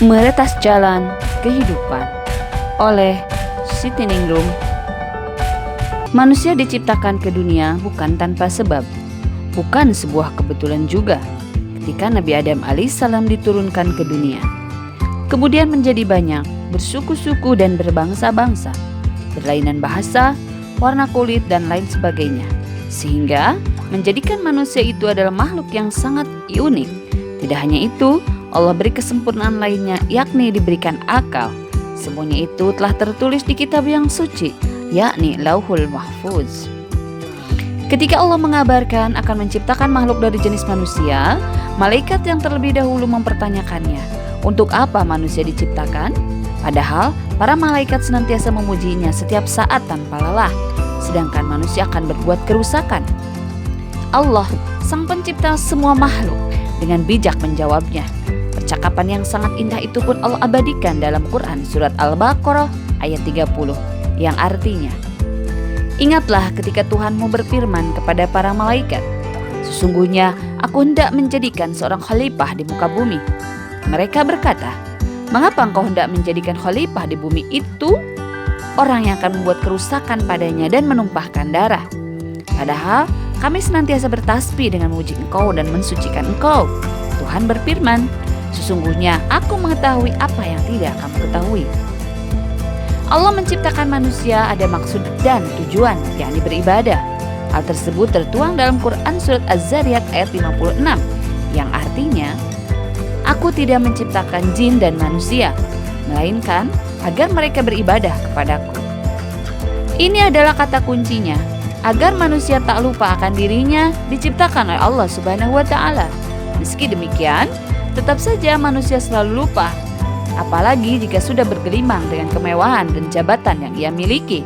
Meretas Jalan Kehidupan oleh Siti Ningrum. Manusia diciptakan ke dunia bukan tanpa sebab, bukan sebuah kebetulan juga. Ketika Nabi Adam alaihissalam diturunkan ke dunia, kemudian menjadi banyak, bersuku-suku dan berbangsa-bangsa, berlainan bahasa, warna kulit dan lain sebagainya, sehingga menjadikan manusia itu adalah makhluk yang sangat unik. Tidak hanya itu, Allah beri kesempurnaan lainnya, yakni diberikan akal. Semuanya itu telah tertulis di kitab yang suci, yakni Lauhul Mahfuz. Ketika Allah mengabarkan akan menciptakan makhluk dari jenis manusia, malaikat yang terlebih dahulu mempertanyakannya, untuk apa manusia diciptakan? Padahal para malaikat senantiasa memujinya setiap saat tanpa lelah, sedangkan manusia akan berbuat kerusakan. Allah, sang pencipta semua makhluk, dengan bijak menjawabnya. Percakapan yang sangat indah itu pun Allah abadikan dalam Quran surat Al-Baqarah ayat 30 yang artinya, ingatlah ketika Tuhanmu berfirman kepada para malaikat, sesungguhnya aku hendak menjadikan seorang khalifah di muka bumi. Mereka berkata, mengapa engkau hendak menjadikan khalifah di bumi itu? Orang yang akan membuat kerusakan padanya dan menumpahkan darah. Padahal kami senantiasa bertasbih dengan memuji engkau dan mensucikan engkau. Tuhan berfirman, sesungguhnya aku mengetahui apa yang tidak kamu ketahui. Allah menciptakan manusia ada maksud dan tujuan, yakni beribadah. Hal tersebut tertuang dalam Quran surat Az-Zariyat ayat 56 yang artinya, aku tidak menciptakan jin dan manusia, melainkan agar mereka beribadah kepadaku. Ini adalah kata kuncinya, agar manusia tak lupa akan dirinya diciptakan oleh Allah Subhanahu wa Ta'ala. Meski demikian, tetap saja manusia selalu lupa, apalagi jika sudah bergelimang dengan kemewahan dan jabatan yang ia miliki.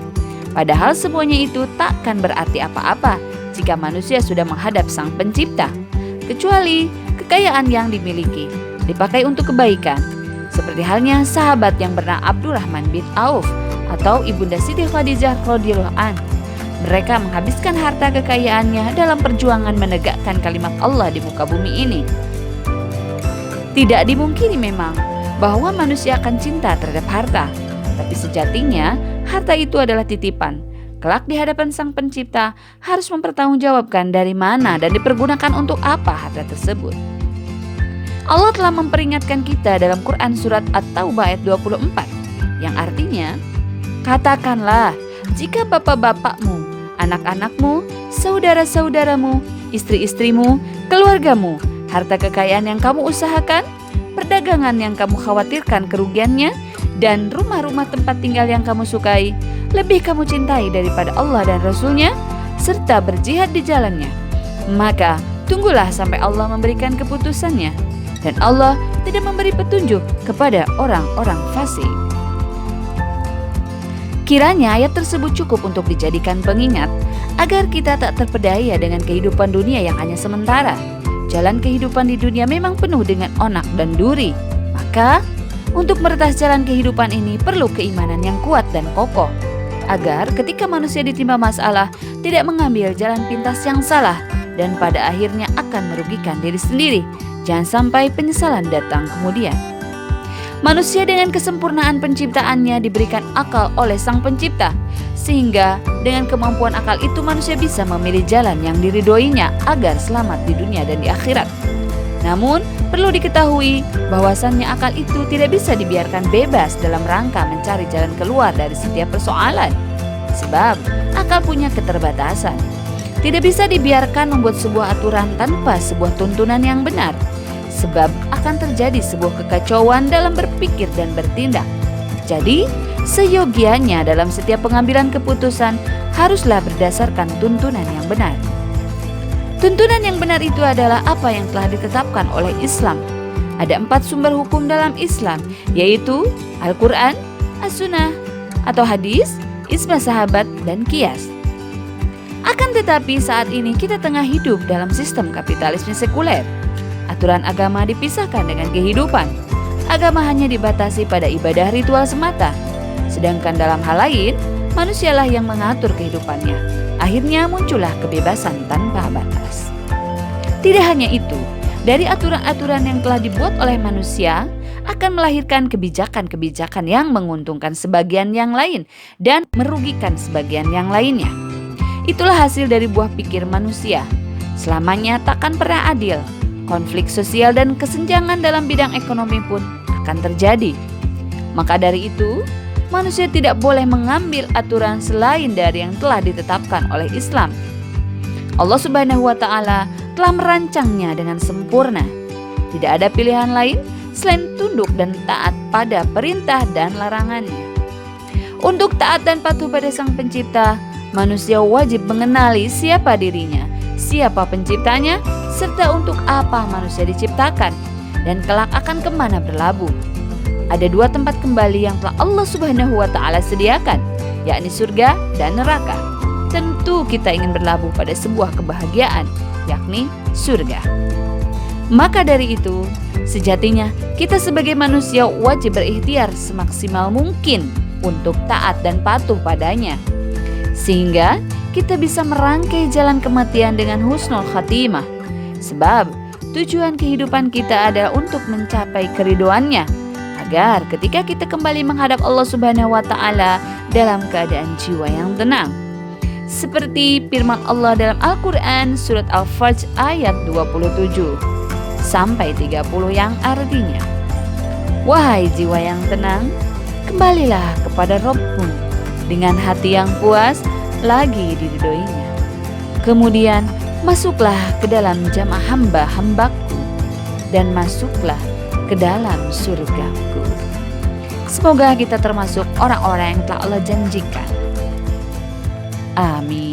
Padahal semuanya itu takkan berarti apa-apa jika manusia sudah menghadap Sang Pencipta, kecuali kekayaan yang dimiliki dipakai untuk kebaikan, seperti halnya sahabat yang bernama Abdurrahman bin Auf atau Ibunda Siti Khadijah radhiyallahu anha. Mereka menghabiskan harta kekayaannya dalam perjuangan menegakkan kalimat Allah di muka bumi ini. Tidak dimungkini memang bahwa manusia akan cinta terhadap harta, tapi sejatinya harta itu adalah titipan. Kelak di hadapan Sang Pencipta harus mempertanggungjawabkan dari mana dan dipergunakan untuk apa harta tersebut. Allah telah memperingatkan kita dalam Quran surat At-Taubah ayat 24 yang artinya, katakanlah jika bapak-bapakmu, anak-anakmu, saudara-saudaramu, istri-istrimu, keluargamu, harta kekayaan yang kamu usahakan, perdagangan yang kamu khawatirkan kerugiannya, dan rumah-rumah tempat tinggal yang kamu sukai, lebih kamu cintai daripada Allah dan Rasul-Nya, serta berjihad di jalannya, maka tunggulah sampai Allah memberikan keputusannya, dan Allah tidak memberi petunjuk kepada orang-orang fasik. Kiranya ayat tersebut cukup untuk dijadikan pengingat agar kita tak terpedaya dengan kehidupan dunia yang hanya sementara. Jalan kehidupan di dunia memang penuh dengan onak dan duri. Maka, untuk meretas jalan kehidupan ini perlu keimanan yang kuat dan kokoh, agar ketika manusia ditimpa masalah tidak mengambil jalan pintas yang salah dan pada akhirnya akan merugikan diri sendiri. Jangan sampai penyesalan datang kemudian. Manusia dengan kesempurnaan penciptaannya diberikan akal oleh Sang Pencipta, sehingga dengan kemampuan akal itu manusia bisa memilih jalan yang diridhoinya agar selamat di dunia dan di akhirat. Namun, perlu diketahui bahwasannya akal itu tidak bisa dibiarkan bebas dalam rangka mencari jalan keluar dari setiap persoalan. Sebab, akal punya keterbatasan. Tidak bisa dibiarkan membuat sebuah aturan tanpa sebuah tuntunan yang benar. Sebab akan terjadi sebuah kekacauan dalam berpikir dan bertindak. Jadi, seyogianya dalam setiap pengambilan keputusan haruslah berdasarkan tuntunan yang benar. Tuntunan yang benar itu adalah apa yang telah ditetapkan oleh Islam. Ada 4 sumber hukum dalam Islam, yaitu Al-Quran, As-Sunnah atau hadis, ijma sahabat, dan qiyas. Akan tetapi saat ini kita tengah hidup dalam sistem kapitalisme sekuler. Aturan agama dipisahkan dengan kehidupan. Agama hanya dibatasi pada ibadah ritual semata. Sedangkan dalam hal lain, manusialah yang mengatur kehidupannya. Akhirnya muncullah kebebasan tanpa batas. Tidak hanya itu, dari aturan-aturan yang telah dibuat oleh manusia, akan melahirkan kebijakan-kebijakan yang menguntungkan sebagian yang lain dan merugikan sebagian yang lainnya. Itulah hasil dari buah pikir manusia. Selamanya takkan pernah adil. Konflik sosial dan kesenjangan dalam bidang ekonomi pun akan terjadi. Maka dari itu, manusia tidak boleh mengambil aturan selain dari yang telah ditetapkan oleh Islam. Allah Subhanahu wa Ta'ala telah merancangnya dengan sempurna. Tidak ada pilihan lain selain tunduk dan taat pada perintah dan larangannya. Untuk taat dan patuh pada Sang Pencipta, manusia wajib mengenali siapa dirinya, siapa penciptanya, serta untuk apa manusia diciptakan, dan kelak akan kemana berlabuh. Ada dua tempat kembali yang telah Allah Subhanahu wa Ta'ala sediakan, yakni surga dan neraka. Tentu kita ingin berlabuh pada sebuah kebahagiaan, yakni surga. Maka dari itu, sejatinya kita sebagai manusia wajib berikhtiar semaksimal mungkin untuk taat dan patuh padanya, sehingga kita bisa merangkai jalan kematian dengan husnul khatimah. Sebab tujuan kehidupan kita adalah untuk mencapai keridhoannya, agar ketika kita kembali menghadap Allah Subhanahu wa Ta'ala dalam keadaan jiwa yang tenang. Seperti firman Allah dalam Al-Quran surat Al-Fajr ayat 27-30 yang artinya, "Wahai jiwa yang tenang, kembalilah kepada Rabbmu dengan hati yang puas lagi diridhoinya. Kemudian masuklah ke dalam jamaah hamba-hambaku dan masuklah ke dalam surgaku." Semoga kita termasuk orang-orang yang telah Allah janjikan. Amin.